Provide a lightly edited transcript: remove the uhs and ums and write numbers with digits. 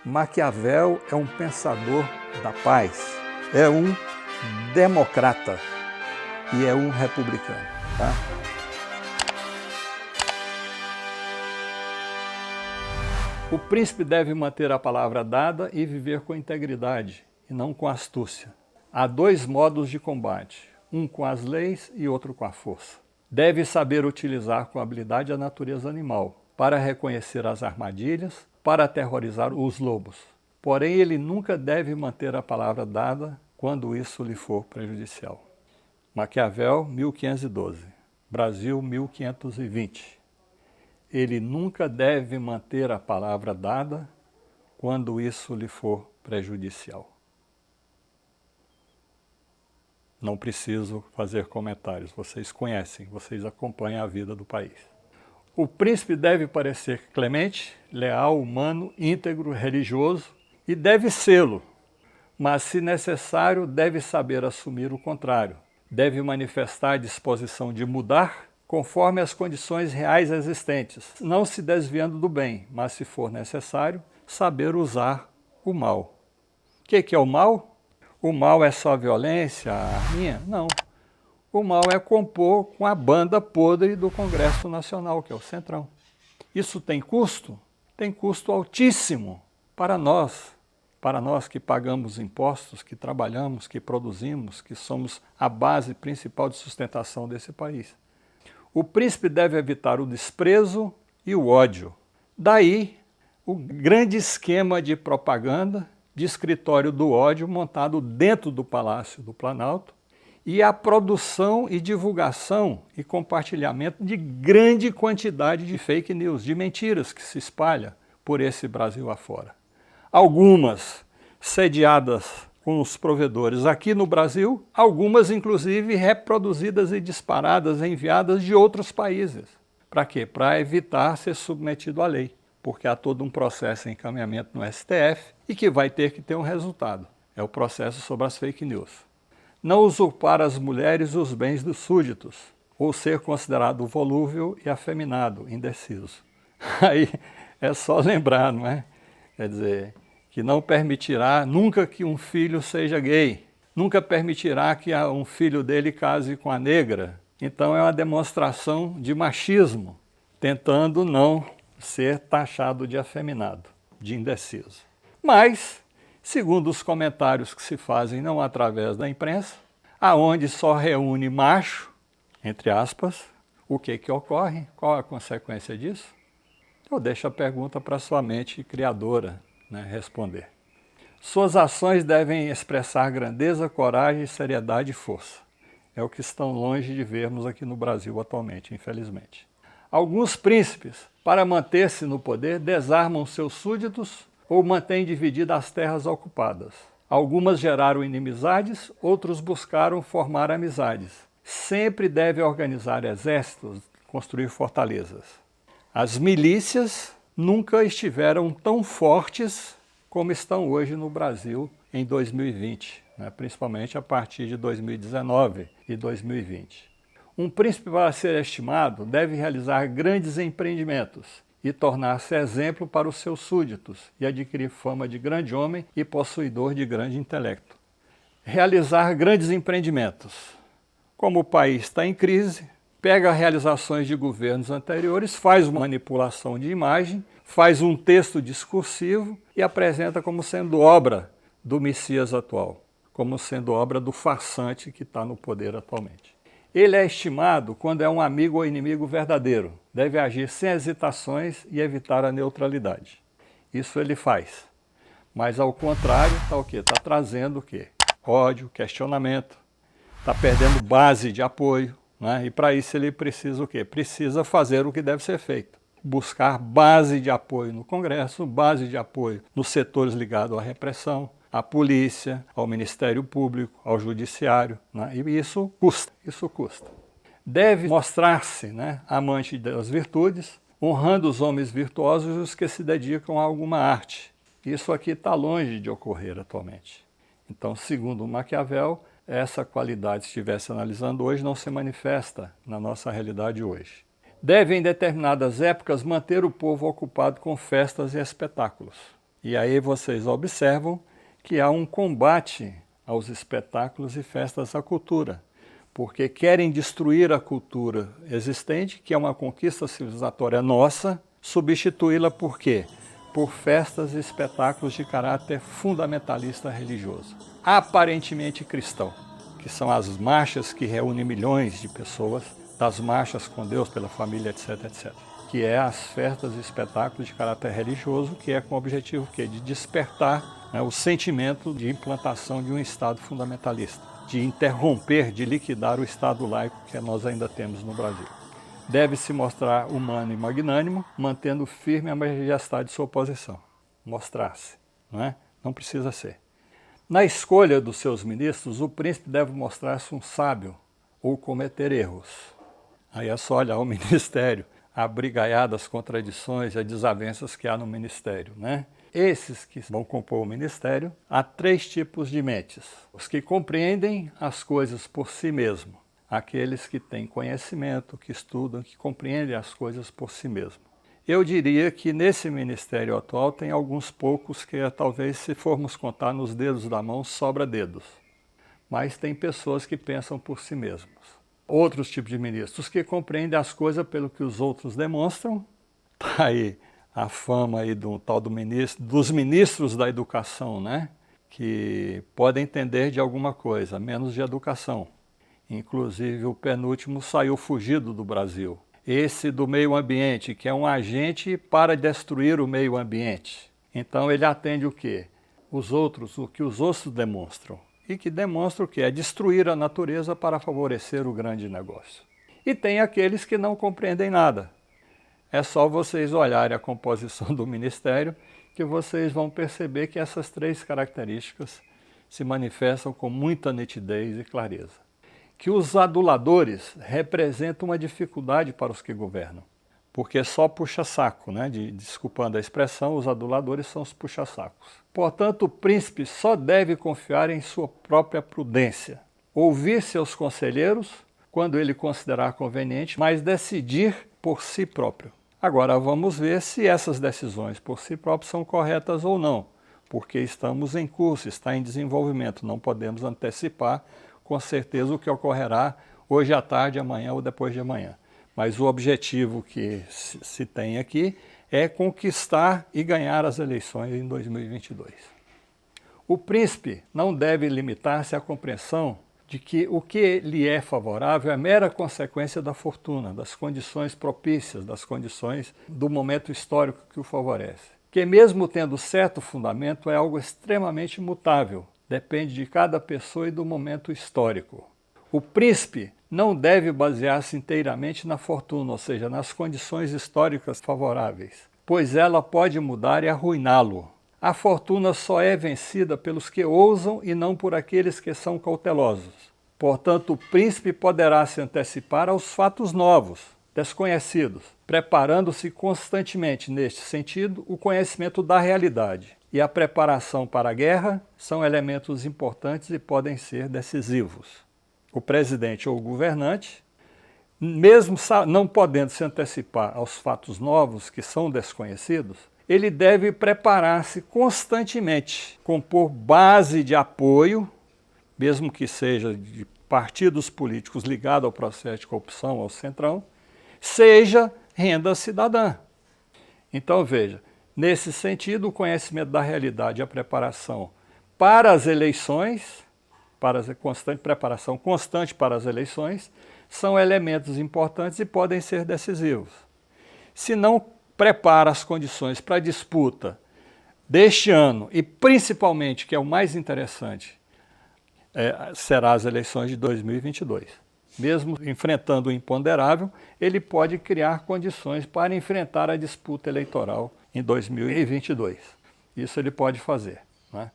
Maquiavel é um pensador da paz, é um democrata e é um republicano. Tá? O príncipe deve manter a palavra dada e viver com integridade, e não com astúcia. Há dois modos de combate, um com as leis e outro com a força. Deve saber utilizar com habilidade a natureza animal, para reconhecer as armadilhas, para aterrorizar os lobos. Porém, ele nunca deve manter a palavra dada quando isso lhe for prejudicial. Maquiavel, 1512. Brasil, 1520. Ele nunca deve manter a palavra dada quando isso lhe for prejudicial. Não preciso fazer comentários, vocês conhecem, vocês acompanham a vida do país. O príncipe deve parecer clemente, leal, humano, íntegro, religioso e deve sê-lo, mas se necessário deve saber assumir o contrário. Deve manifestar a disposição de mudar conforme as condições reais existentes, não se desviando do bem, mas se for necessário, saber usar o mal. O que é o mal? O mal é só violência, a arminha? Não. O mal é compor com a banda podre do Congresso Nacional, que é o Centrão. Isso tem custo? Tem custo altíssimo para nós que pagamos impostos, que trabalhamos, que produzimos, que somos a base principal de sustentação desse país. O príncipe deve evitar o desprezo e o ódio. Daí, o grande esquema de propaganda, de escritório do ódio montado dentro do Palácio do Planalto, e a produção e divulgação e compartilhamento de grande quantidade de fake news, de mentiras que se espalha por esse Brasil afora. Algumas sediadas com os provedores aqui no Brasil, algumas inclusive reproduzidas e disparadas, enviadas de outros países. Para quê? Para evitar ser submetido à lei, porque há todo um processo em encaminhamento no STF e que vai ter que ter um resultado. É o processo sobre as fake news. Não usurpar as mulheres os bens dos súditos, ou ser considerado volúvel e afeminado, indeciso. Aí é só lembrar, não é? Quer dizer, que não permitirá nunca que um filho seja gay, nunca permitirá que um filho dele case com a negra. Então é uma demonstração de machismo, tentando não ser taxado de afeminado, de indeciso. Mas, segundo os comentários que se fazem não através da imprensa, aonde só reúne macho, entre aspas, o que ocorre? Qual a consequência disso? Eu deixo a pergunta para sua mente criadora, né, responder. Suas ações devem expressar grandeza, coragem, seriedade e força. É o que estão longe de vermos aqui no Brasil atualmente, infelizmente. Alguns príncipes, para manter-se no poder, desarmam seus súditos ou mantêm divididas as terras ocupadas. Algumas geraram inimizades, outros buscaram formar amizades. Sempre deve organizar exércitos, construir fortalezas. As milícias nunca estiveram tão fortes como estão hoje no Brasil em 2020, né? Principalmente a partir de 2019 e 2020. Um príncipe, para ser estimado, deve realizar grandes empreendimentos e tornar-se exemplo para os seus súditos e adquirir fama de grande homem e possuidor de grande intelecto. Realizar grandes empreendimentos. Como o país está em crise, pega realizações de governos anteriores, faz uma manipulação de imagem, faz um texto discursivo e apresenta como sendo obra do Messias atual, como sendo obra do farsante que está no poder atualmente. Ele é estimado quando é um amigo ou inimigo verdadeiro. Deve agir sem hesitações e evitar a neutralidade. Isso ele faz. Mas, ao contrário, está o quê? Está trazendo o quê? Ódio, questionamento. Está perdendo base de apoio, né? E para isso ele precisa o quê? Precisa fazer o que deve ser feito. Buscar base de apoio no Congresso, base de apoio nos setores ligados à repressão, à polícia, ao Ministério Público, ao Judiciário, né? E isso custa. Deve mostrar-se, né, amante das virtudes, honrando os homens virtuosos e os que se dedicam a alguma arte. Isso aqui está longe de ocorrer atualmente. Então, segundo Maquiavel, essa qualidade, se estivesse analisando hoje, não se manifesta na nossa realidade hoje. Deve, em determinadas épocas, manter o povo ocupado com festas e espetáculos. E aí vocês observam que há um combate aos espetáculos e festas da cultura, porque querem destruir a cultura existente, que é uma conquista civilizatória nossa, substituí-la por quê? Por festas e espetáculos de caráter fundamentalista religioso, aparentemente cristão, que são as marchas que reúnem milhões de pessoas, das marchas com Deus, pela família, etc, etc. Que é as festas e espetáculos de caráter religioso, que é com o objetivo quê? De despertar, né, o sentimento de implantação de um Estado fundamentalista, de interromper, de liquidar o Estado laico que nós ainda temos no Brasil. Deve se mostrar humano e magnânimo, mantendo firme a majestade de sua posição. Mostrar-se, não é? Não precisa ser. Na escolha dos seus ministros, o príncipe deve mostrar-se um sábio ou cometer erros. Aí é só olhar o ministério, a brigaiada, as contradições e as desavenças que há no ministério, né? Esses que vão compor o ministério, há 3 tipos de mentes. Os que compreendem as coisas por si mesmo, aqueles que têm conhecimento, que estudam, que compreendem as coisas por si mesmo. Eu diria que nesse ministério atual tem alguns poucos que talvez, se formos contar nos dedos da mão, sobra dedos. Mas tem pessoas que pensam por si mesmos. Outros tipos de ministros que compreendem as coisas pelo que os outros demonstram. Está aí a fama aí do tal dos ministros da educação, né? Que podem entender de alguma coisa, menos de educação. Inclusive o penúltimo saiu fugido do Brasil. Esse do meio ambiente, que é um agente para destruir o meio ambiente. Então ele atende o quê? O que os outros demonstram. E que demonstra o quê? É destruir a natureza para favorecer o grande negócio. E tem aqueles que não compreendem nada. É só vocês olharem a composição do ministério que vocês vão perceber que essas 3 características se manifestam com muita nitidez e clareza. Que os aduladores representam uma dificuldade para os que governam, porque só puxa-saco, né? Desculpando a expressão, os aduladores são os puxa-sacos. Portanto, o príncipe só deve confiar em sua própria prudência, ouvir seus conselheiros quando ele considerar conveniente, mas decidir por si próprio. Agora vamos ver se essas decisões por si próprio são corretas ou não, porque estamos em curso, está em desenvolvimento, não podemos antecipar com certeza o que ocorrerá hoje à tarde, amanhã ou depois de amanhã. Mas o objetivo que se tem aqui é conquistar e ganhar as eleições em 2022. O príncipe não deve limitar-se à compreensão de que o que lhe é favorável é mera consequência da fortuna, das condições propícias, das condições do momento histórico que o favorece. Que mesmo tendo certo fundamento, é algo extremamente mutável, depende de cada pessoa e do momento histórico. O príncipe não deve basear-se inteiramente na fortuna, ou seja, nas condições históricas favoráveis, pois ela pode mudar e arruiná-lo. A fortuna só é vencida pelos que ousam e não por aqueles que são cautelosos. Portanto, o príncipe poderá se antecipar aos fatos novos, desconhecidos, preparando-se constantemente, neste sentido, o conhecimento da realidade. E a preparação para a guerra são elementos importantes e podem ser decisivos. O presidente ou o governante, mesmo não podendo se antecipar aos fatos novos que são desconhecidos, ele deve preparar-se constantemente, compor base de apoio, mesmo que seja de partidos políticos ligados ao processo de corrupção, ao Centrão, seja renda cidadã. Então veja, nesse sentido, o conhecimento da realidade e a preparação para as eleições, preparação constante para as eleições, são elementos importantes e podem ser decisivos. Se não prepara as condições para a disputa deste ano e principalmente, que é o mais interessante, será as eleições de 2022. Mesmo enfrentando o imponderável, ele pode criar condições para enfrentar a disputa eleitoral em 2022. Isso ele pode fazer, né?